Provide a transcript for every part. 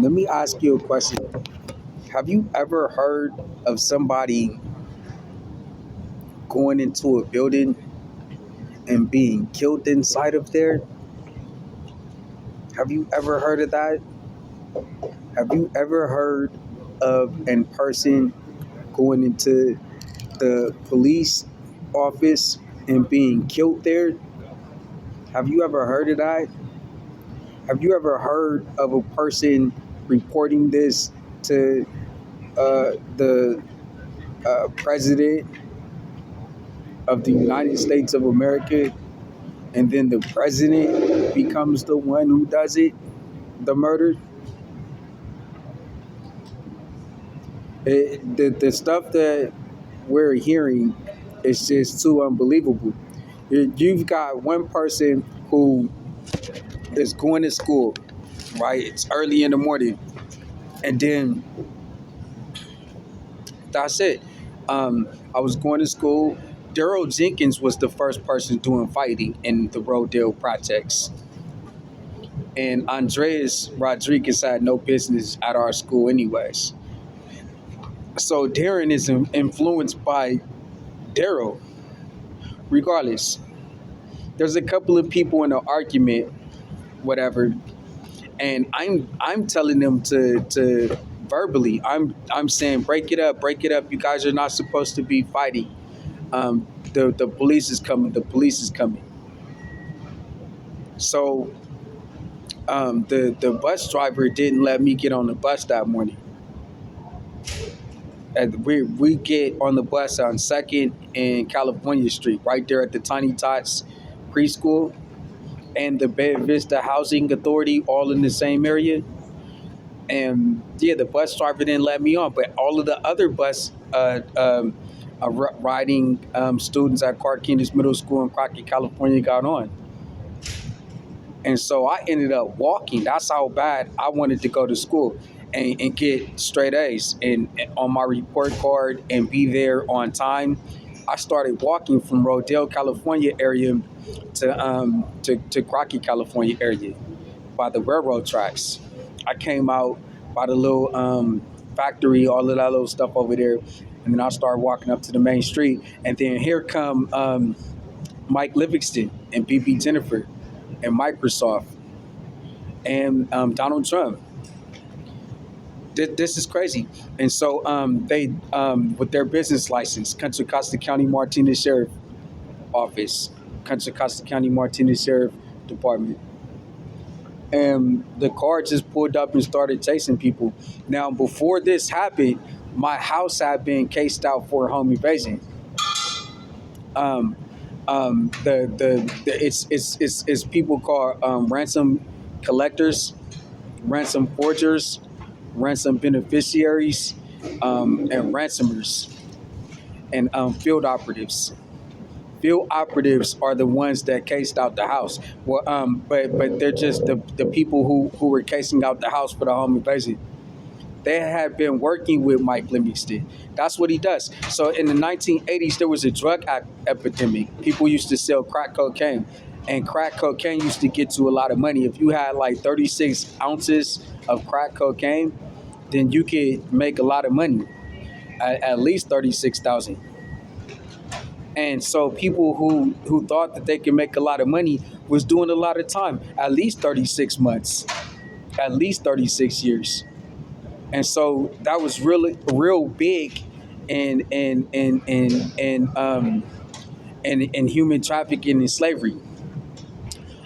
Let me ask you a question. Have you ever heard of somebody going into a building and being killed inside of there? Have you ever heard of that? Have you ever heard of a person going into the police office and being killed there? Have you ever heard of that? Have you ever heard of a person reporting this to the president of the United States of America, and then the president becomes the one who does it, the murder? The stuff that we're hearing is just too unbelievable. You've got one person who is going to school, right? It's early in the morning, and then that's it. I was going to school. Daryl Jenkins was the first person doing fighting in the Rodale projects. And Andreas Rodriguez had no business at our school anyways. So Darren is influenced by Daryl. Regardless, there's a couple of people in the argument, whatever, and I'm telling them to verbally. I'm saying break it up, break it up. You guys are not supposed to be fighting. The police is coming. The police is coming. So the bus driver didn't let me get on the bus that morning. And we get on the bus on 2nd and California Street, right there at the Tiny Tots preschool and the Bay Vista Housing Authority, all in the same area. And yeah, the bus driver didn't let me on, but all of the other bus riding students at Clark Keenest Middle School in Crockett, California got on. And so I ended up walking. That's how bad I wanted to go to school and get straight A's and on my report card and be there on time. I started walking from Rodale, California area to Crockett, California area by the railroad tracks. I came out by the little factory, all of that little stuff over there, and then I started walking up to the main street. And then here come Mike Livingston and BB Jennifer and Microsoft and Donald Trump. This is crazy. And so they, with their business license, Contra Costa County Martinez Sheriff Office, Contra Costa County Martinez Sheriff Department, and the car just pulled up and started chasing people. Now, before this happened, my house had been cased out for home invasion. It's people called ransom collectors, ransom forgers, ransom beneficiaries, and ransomers, and field operatives. Field operatives are the ones that cased out the house. Well, but they're just the people who were casing out the house for the home invasion. They had been working with Mike Livingston. That's what he does. So in the 1980s, there was a drug epidemic. People used to sell crack cocaine, and crack cocaine used to get you a lot of money. If you had like 36 ounces of crack cocaine, then you could make a lot of money, at least 36,000. And so people who thought that they could make a lot of money was doing a lot of time, at least 36 months, at least 36 years. And so that was really real big in human trafficking and slavery.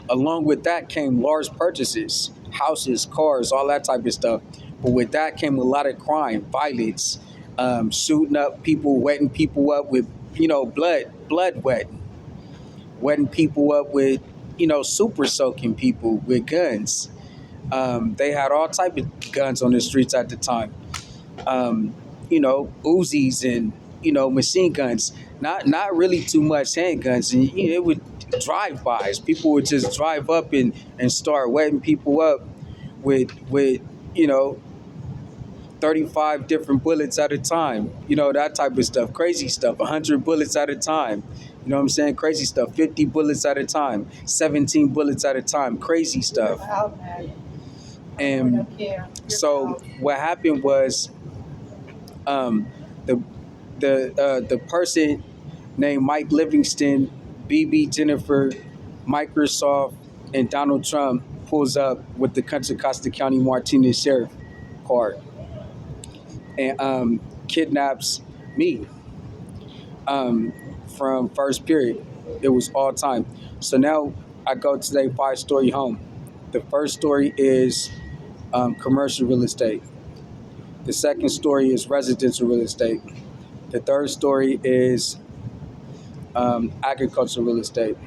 Along with that came large purchases, houses, cars, all that type of stuff. But with that came a lot of crime, violence, shooting up people, wetting people up with, blood wetting people up with, super soaking people with guns. They had all type of guns on the streets at the time. Uzis and, machine guns, not really too much handguns. And, it would drive-bys. People would just drive up and start wetting people up with 35 different bullets at a time, that type of stuff, crazy stuff, 100 bullets at a time, you know what I'm saying, crazy stuff, 50 bullets at a time, 17 bullets at a time, crazy stuff. And so what happened was um, the the person named Mike Livingston, BB Jennifer, Microsoft, and Donald Trump pulls up with the Contra Costa County Martinez Sheriff card and kidnaps me um, from first period. It was all time. So now I go to their 5-story home. The first story is commercial real estate. The second story is residential real estate. The third story is agricultural real estate.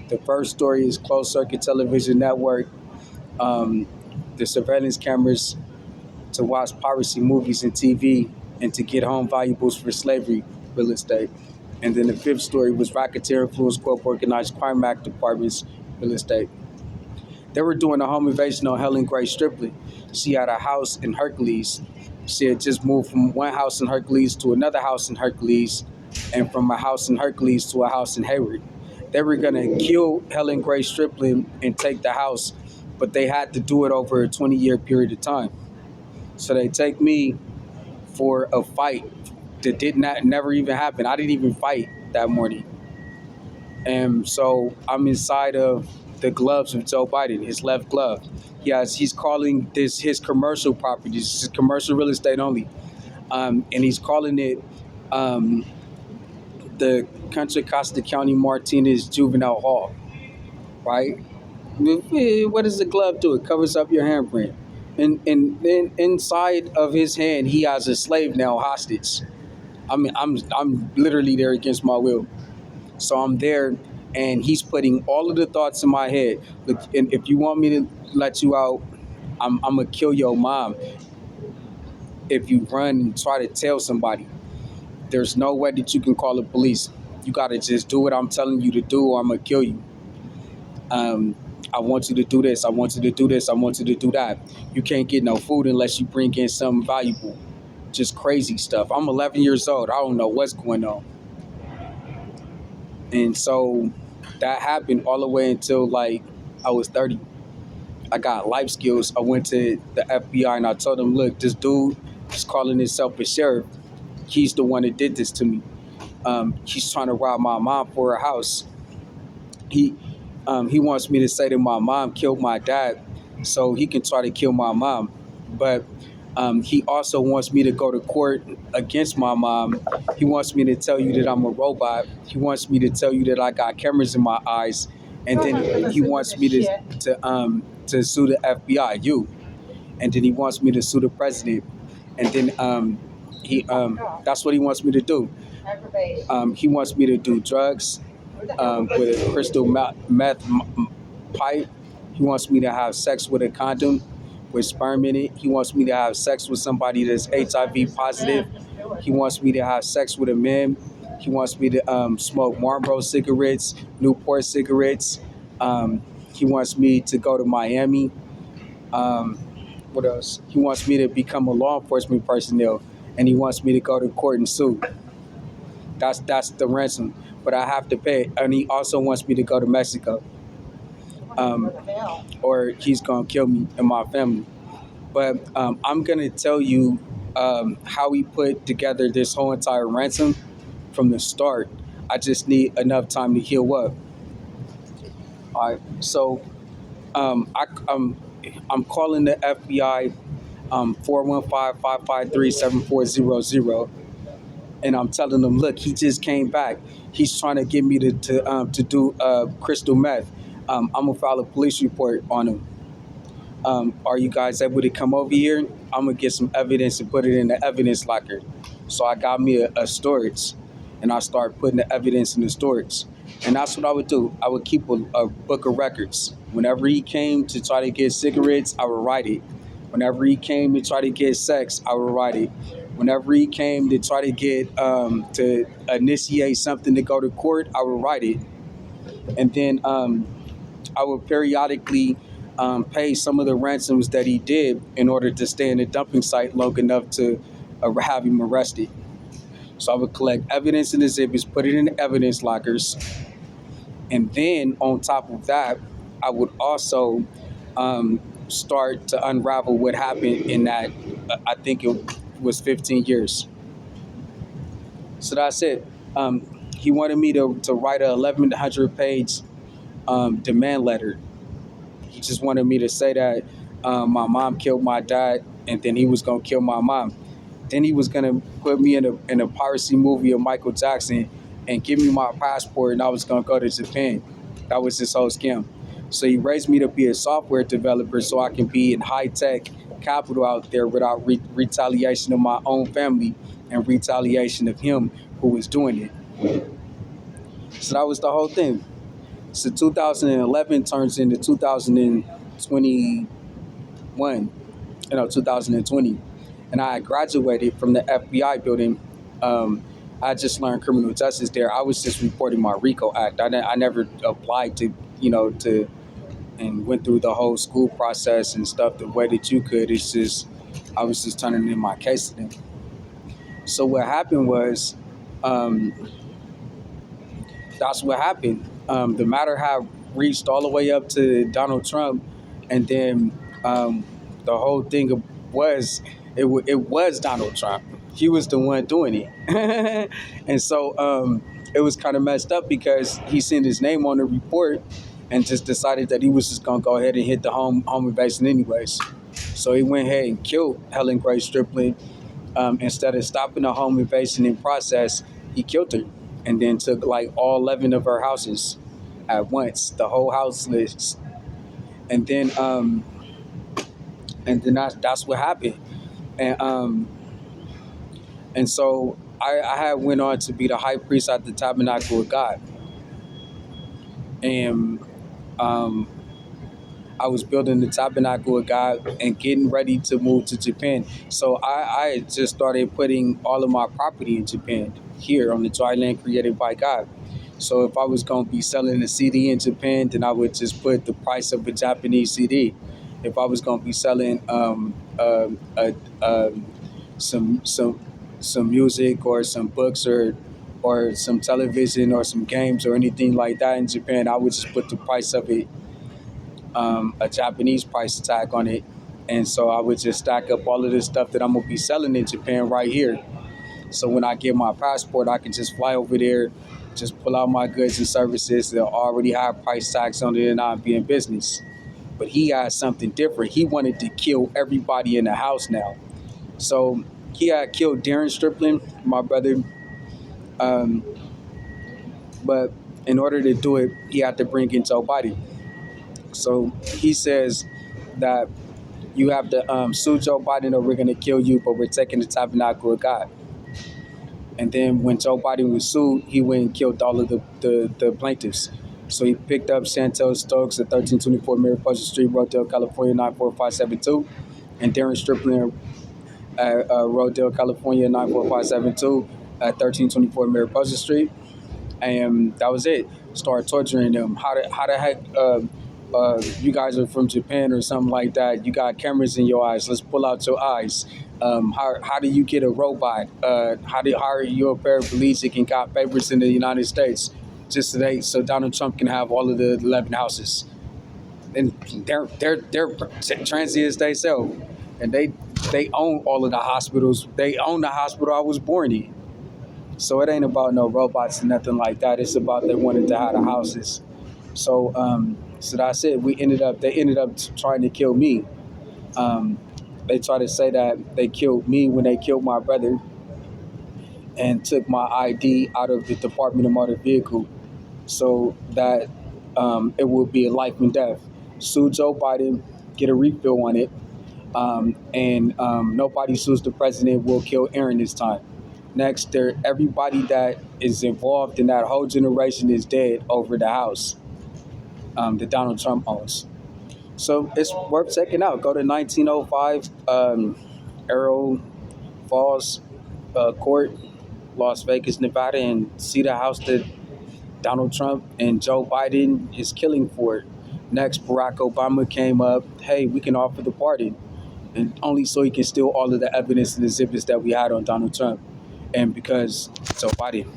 The first story is closed circuit television network, um, the surveillance cameras to watch piracy movies and TV, and to get home valuables for slavery real estate. And then the fifth story was racketeer influence corp organized crime act departments real estate. They were doing a home invasion on Helen Striplin. She had a house in Hercules. She had just moved from one house in Hercules to another house in Hercules, and from a house in Hercules to a house in Hayward. They were going to kill Helen Striplin and take the house, but they had to do it over a 20-year period of time. So they take me for a fight that did not never even happen. I didn't even fight that morning. And so I'm inside of the gloves of Joe Biden, his left glove. He's calling this his commercial property. This is commercial real estate only. And he's calling it the Contra Costa County Martinez Juvenile Hall, right? What does the glove do? It covers up your handprint. And then inside of his hand, he has a slave now hostage. I mean, I'm literally there against my will. So I'm there, and he's putting all of the thoughts in my head. Look, and if you want me to let you out, I'm gonna kill your mom if you run and try to tell somebody. There's no way that you can call the police. You gotta just do what I'm telling you to do, or I'm gonna kill you. I want you to do this. I want you to do this. I want you to do that. You can't get no food unless you bring in something valuable. Just crazy stuff. I'm 11 years old. I don't know what's going on. And so that happened all the way until like I was 30. I got life skills. I went to the FBI and I told them, look, this dude is calling himself a sheriff. He's the one that did this to me. He's trying to rob my mom for her house. He wants me to say that my mom killed my dad so he can try to kill my mom. But he also wants me to go to court against my mom. He wants me to tell you that I'm a robot. He wants me to tell you that I got cameras in my eyes. And then he wants me to sue the FBI, you. And then he wants me to sue the president. And then that's what he wants me to do. He wants me to do drugs with a crystal meth pipe. He wants me to have sex with a condom with sperm in it. He wants me to have sex with somebody that's HIV positive. He wants me to have sex with a man. He wants me to smoke Marlboro cigarettes, Newport cigarettes. He wants me to go to Miami. What else? He wants me to become a law enforcement personnel, and he wants me to go to court and sue. That's the ransom, but I have to pay. And he also wants me to go to Mexico, or he's gonna kill me and my family. But I'm gonna tell you how we put together this whole entire ransom from the start. I just need enough time to heal up. All right, so I'm calling the FBI 415-553-7400, and I'm telling them, look, he just came back. He's trying to get me to do crystal meth. I'm gonna file a police report on him. Are you guys able to come over here? I'm gonna get some evidence and put it in the evidence locker. So I got me a storage, and I start putting the evidence in the storage. And that's what I would do. I would keep a book of records. Whenever he came to try to get cigarettes, I would write it. Whenever he came to try to get sex, I would write it. Whenever he came to try to get to initiate something to go to court, I would write it. And then I would periodically pay some of the ransoms that he did in order to stay in the dumping site long enough to have him arrested. So I would collect evidence in exhibits, put it in the evidence lockers, and then on top of that, I would also start to unravel what happened in that. I think it was 15 years. So that's it. He wanted me to write a 1,100 page demand letter. He just wanted me to say that my mom killed my dad, and then he was gonna kill my mom. Then he was gonna put me in a piracy movie of Michael Jackson and give me my passport, and I was gonna go to Japan. That was his whole scam. So he raised me to be a software developer so I can be in high tech capital out there without retaliation of my own family and retaliation of him who was doing it. So that was the whole thing. So 2011 turns into 2021, 2020, and I graduated from the FBI building. I just learned criminal justice there. I was just reporting my RICO Act. I never applied to, to and went through the whole school process and stuff the way that you could. It's just I was just turning in my case to them. So what happened was, um, that's what happened. The matter had reached all the way up to Donald Trump, and then the whole thing was it was Donald Trump. He was the one doing it, and so it was kind of messed up because he sent his name on the report and just decided that he was just gonna go ahead and hit the home invasion anyways. So he went ahead and killed Helen Striplin. Instead of stopping the home invasion in process, he killed her and then took like all 11 of her houses at once, the whole house list. And then that's what happened. And so I had went on to be the high priest at the Tabernacle of God. And I was building the Tabernacle of God and getting ready to move to Japan. So I just started putting all of my property in Japan, here on the dry land created by God. So if I was going to be selling a CD in Japan, then I would just put the price of a Japanese CD. If I was going to be selling some music or some books or some television or some games or anything like that in Japan, I would just put the price of it, a Japanese price tag on it. And so I would just stack up all of this stuff that I'm going to be selling in Japan right here. So when I get my passport, I can just fly over there, just pull out my goods and services that already have price tags on it, and I'll be in business. But he had something different. He wanted to kill everybody in the house now. So he had killed Darren Striplin, my brother. Um, but in order to do it, he had to bring in Joe Biden. So he says that you have to sue Joe Biden or we're going to kill you, but we're taking the Tabernacle of God. And then when Joe Biden was sued, he went and killed all of the plaintiffs. So he picked up Shantel Stokes at 1324 Mariposa Street, Rodale, California, 94572. And Darren Striplin at Rodale, California, 94572 at 1324 Mariposa Street. And that was it. Started torturing them. How the heck you guys are from Japan or something like that? You got cameras in your eyes. Let's pull out your eyes. How do you get a robot? How are you a paraplegic and got papers in the United States? Just today, so Donald Trump can have all of the 11 houses. And they're transient as they sell, and they own all of the hospitals. They own the hospital I was born in. So it ain't about no robots and nothing like that. It's about they wanted to have the houses. So so that's it. They ended up trying to kill me. They tried to say that they killed me when they killed my brother and took my ID out of the Department of Motor Vehicle, so that it would be a life and death. Sue Joe Biden, get a refill on it, and nobody sues the president will kill Aaron this time. Next, everybody that is involved in that whole generation is dead over the house that Donald Trump owns. So it's worth checking out. Go to 1905 Arrow Falls Court, Las Vegas, Nevada, and see the house that Donald Trump and Joe Biden is killing for. Next, Barrack Obama came up. Hey, we can offer the pardon, and only so he can steal all of the evidence and exhibits that we had on Donald Trump, and because Joe Biden.